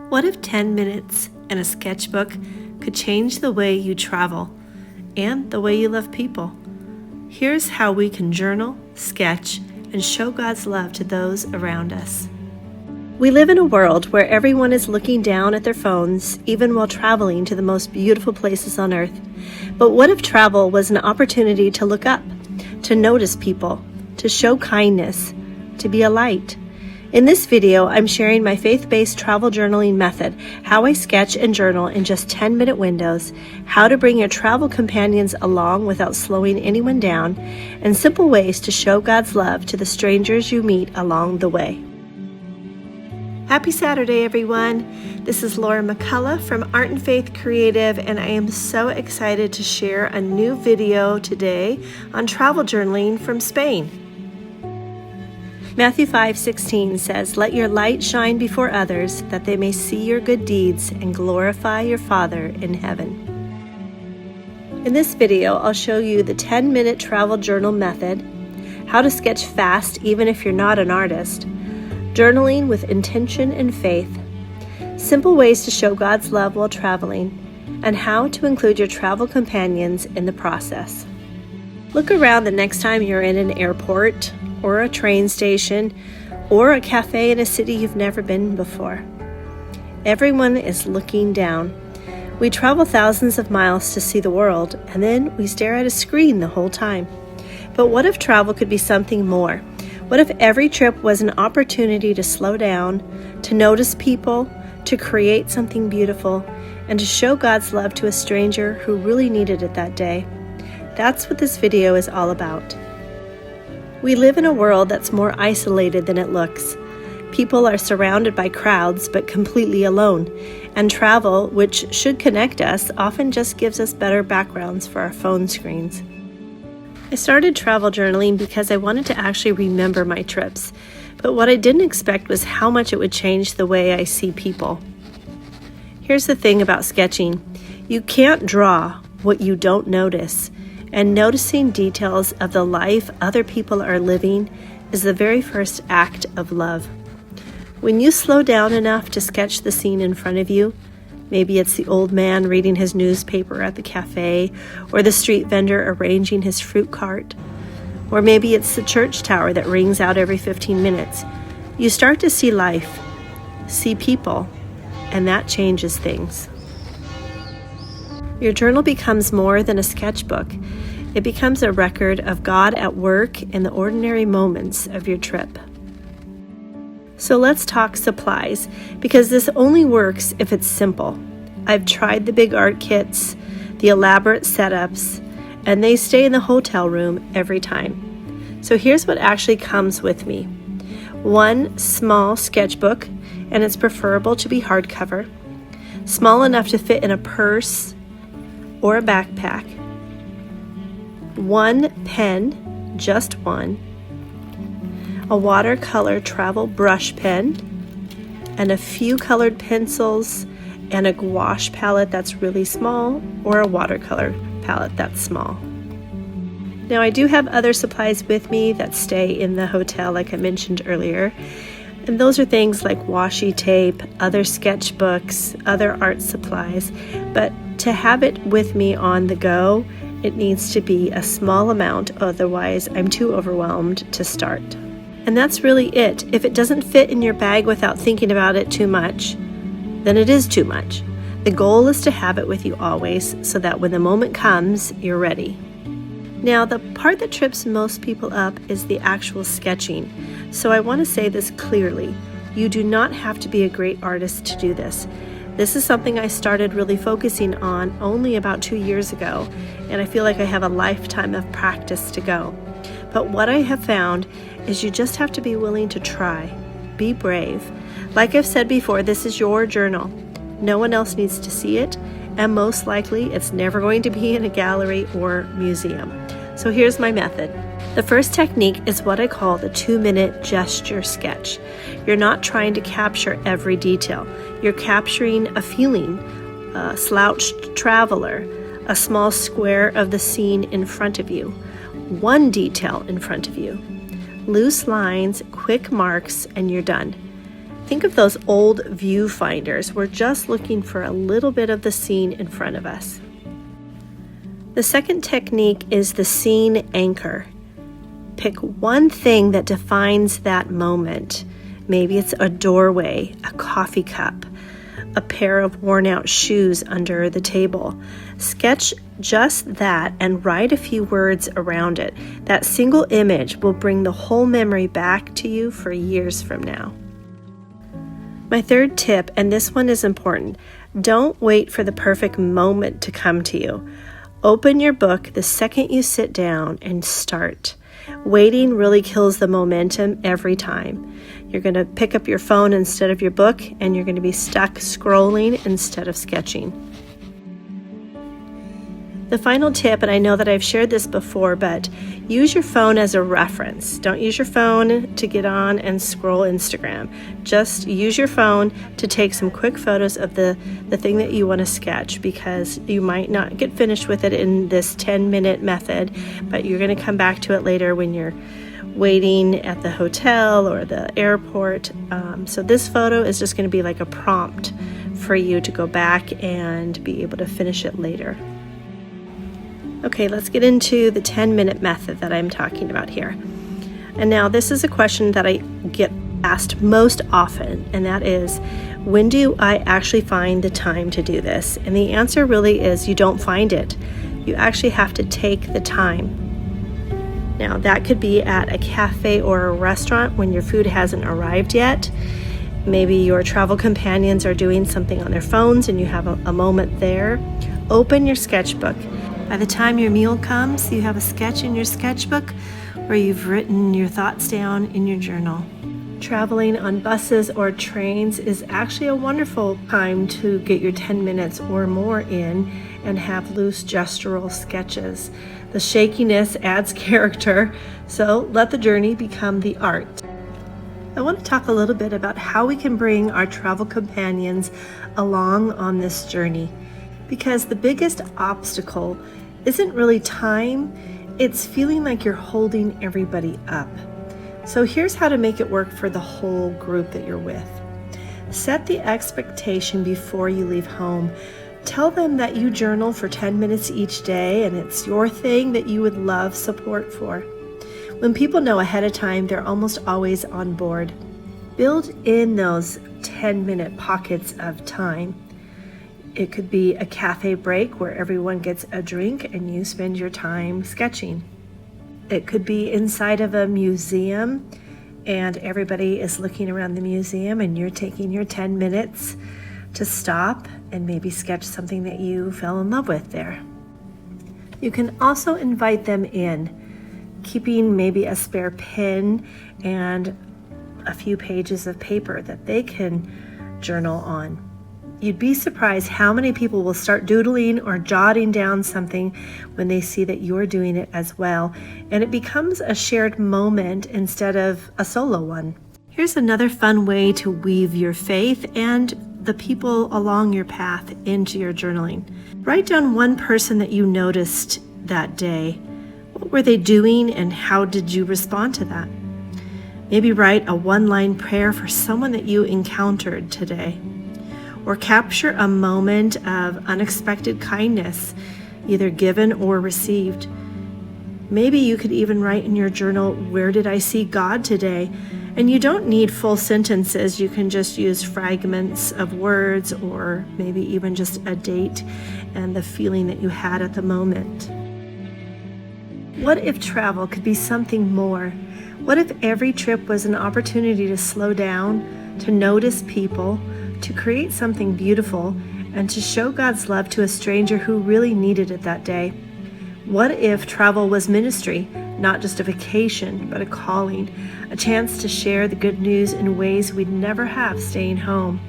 What if 10 minutes and a sketchbook could change the way you travel and the way you love people? Here's how we can journal, sketch, and show God's love to those around us. We live in a world where everyone is looking down at their phones, even while traveling to the most beautiful places on earth. But what if travel was an opportunity to look up, to notice people, to show kindness, to be a light? In this video, I'm sharing my faith-based travel journaling method, how I sketch and journal in just 10-minute windows, how to bring your travel companions along without slowing anyone down, and simple ways to show God's love to the strangers you meet along the way. Happy Saturday, everyone. This is Laura McCullough from Art and Faith Creative, and I am so excited to share a new video today on travel journaling from Spain. Matthew 5:16 says, "Let your light shine before others, that they may see your good deeds and glorify your Father in heaven." In this video, I'll show you the 10-minute travel journal method, how to sketch fast even if you're not an artist, journaling with intention and faith, simple ways to show God's love while traveling, and how to include your travel companions in the process. Look around the next time you're in an airport, or a train station, or a cafe in a city you've never been before. Everyone is looking down. We travel thousands of miles to see the world, and then we stare at a screen the whole time. But what if travel could be something more? What if every trip was an opportunity to slow down, to notice people, to create something beautiful, and to show God's love to a stranger who really needed it that day? That's what this video is all about. We live in a world that's more isolated than it looks. People are surrounded by crowds but completely alone, and travel, which should connect us, often just gives us better backgrounds for our phone screens. I started travel journaling because I wanted to actually remember my trips, but what I didn't expect was how much it would change the way I see people. Here's the thing about sketching. You can't draw what you don't notice. And noticing details of the life other people are living is the very first act of love. When you slow down enough to sketch the scene in front of you, maybe it's the old man reading his newspaper at the cafe, or the street vendor arranging his fruit cart, or maybe it's the church tower that rings out every 15 minutes, you start to see life, see people, and that changes things. Your journal becomes more than a sketchbook. It becomes a record of God at work in the ordinary moments of your trip. So let's talk supplies, because this only works if it's simple. I've tried the big art kits, the elaborate setups, and they stay in the hotel room every time. So here's what actually comes with me. One small sketchbook, and it's preferable to be hardcover, small enough to fit in a purse or a backpack. One pen, just one. A watercolor travel brush pen, and a few colored pencils, and a gouache palette that's really small, or a watercolor palette that's small. Now I do have other supplies with me that stay in the hotel like I mentioned earlier, and those are things like washi tape, other sketchbooks, other art supplies, but to have it with me on the go, it needs to be a small amount, otherwise I'm too overwhelmed to start. And that's really it. If it doesn't fit in your bag without thinking about it too much, then it is too much. The goal is to have it with you always, so that when the moment comes, you're ready. Now, the part that trips most people up is the actual sketching. So I want to say this clearly. You do not have to be a great artist to do this. This is something I started really focusing on only about 2 years ago, and I feel like I have a lifetime of practice to go. But what I have found is you just have to be willing to try. Be brave. Like I've said before, this is your journal. No one else needs to see it, and most likely it's never going to be in a gallery or museum. So here's my method. The first technique is what I call the 2-minute gesture sketch. You're not trying to capture every detail. You're capturing a feeling, a slouched traveler, a small square of the scene in front of you, one detail in front of you. Loose lines, quick marks, and you're done. Think of those old viewfinders. We're just looking for a little bit of the scene in front of us. The second technique is the scene anchor. Pick one thing that defines that moment. Maybe it's a doorway, a coffee cup, a pair of worn out shoes under the table. Sketch just that and write a few words around it. That single image will bring the whole memory back to you for years from now. My third tip, and this one is important, don't wait for the perfect moment to come to you. Open your book the second you sit down and start. Waiting really kills the momentum every time. You're going to pick up your phone instead of your book, and you're going to be stuck scrolling instead of sketching. The final tip, and I know that I've shared this before, but use your phone as a reference. Don't use your phone to get on and scroll Instagram. Just use your phone to take some quick photos of the thing that you want to sketch, because you might not get finished with it in this 10-minute method, but you're going to come back to it later when you're waiting at the hotel or the airport. So this photo is just going to be like a prompt for you to go back and be able to finish it later. Okay, let's get into the 10-minute method that I'm talking about here. And now this is a question that I get asked most often, and that is, when do I actually find the time to do this? And the answer really is you don't find it. You actually have to take the time. Now that could be at a cafe or a restaurant when your food hasn't arrived yet. Maybe your travel companions are doing something on their phones and you have a moment there. Open your sketchbook. By the time your meal comes, you have a sketch in your sketchbook where you've written your thoughts down in your journal. Traveling on buses or trains is actually a wonderful time to get your 10 minutes or more in and have loose gestural sketches. The shakiness adds character, so let the journey become the art. I want to talk a little bit about how we can bring our travel companions along on this journey, because the biggest obstacle isn't really time, it's feeling like you're holding everybody up. So here's how to make it work for the whole group that you're with. Set the expectation before you leave home. Tell them that you journal for 10 minutes each day and it's your thing that you would love support for. When people know ahead of time, they're almost always on board. Build in those 10-minute pockets of time. It could be a cafe break where everyone gets a drink and you spend your time sketching. It could be inside of a museum and everybody is looking around the museum and you're taking your 10 minutes to stop and maybe sketch something that you fell in love with there. You can also invite them in, keeping maybe a spare pen and a few pages of paper that they can journal on. You'd be surprised how many people will start doodling or jotting down something when they see that you're doing it as well, and it becomes a shared moment instead of a solo one. Here's another fun way to weave your faith and the people along your path into your journaling. Write down one person that you noticed that day. What were they doing and how did you respond to that? Maybe write a one-line prayer for someone that you encountered today. Or capture a moment of unexpected kindness, either given or received. Maybe you could even write in your journal, where did I see God today? And you don't need full sentences. You can just use fragments of words or maybe even just a date and the feeling that you had at the moment. What if travel could be something more? What if every trip was an opportunity to slow down, to notice people, to create something beautiful, and to show God's love to a stranger who really needed it that day? What if travel was ministry, not just a vacation, but a calling, a chance to share the good news in ways we'd never have staying home?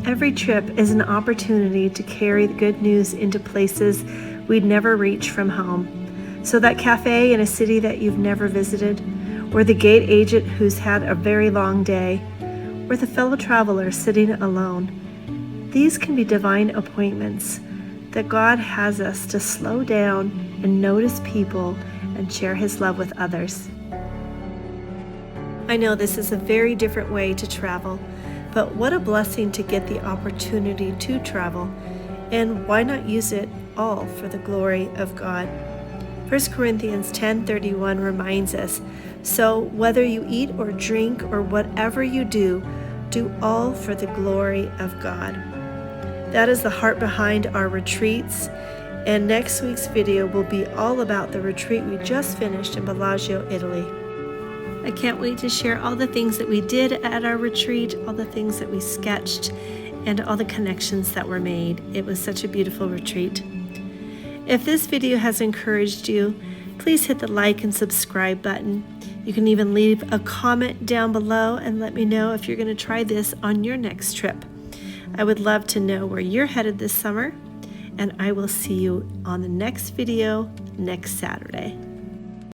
Every trip is an opportunity to carry the good news into places we'd never reach from home. So that cafe in a city that you've never visited, or the gate agent who's had a very long day, or the fellow traveler sitting alone. These can be divine appointments that God has us to slow down and notice people and share His love with others. I know this is a very different way to travel, but what a blessing to get the opportunity to travel, and why not use it all for the glory of God? 1 Corinthians 10:31 reminds us, "So whether you eat or drink or whatever you do, do all for the glory of God." That is the heart behind our retreats, and next week's video will be all about the retreat we just finished in Bellagio, Italy. I can't wait to share all the things that we did at our retreat, all the things that we sketched, and all the connections that were made. It was such a beautiful retreat. If this video has encouraged you, please hit the like and subscribe button. You can even leave a comment down below and let me know if you're going to try this on your next trip. I would love to know where you're headed this summer, and I will see you on the next video next Saturday.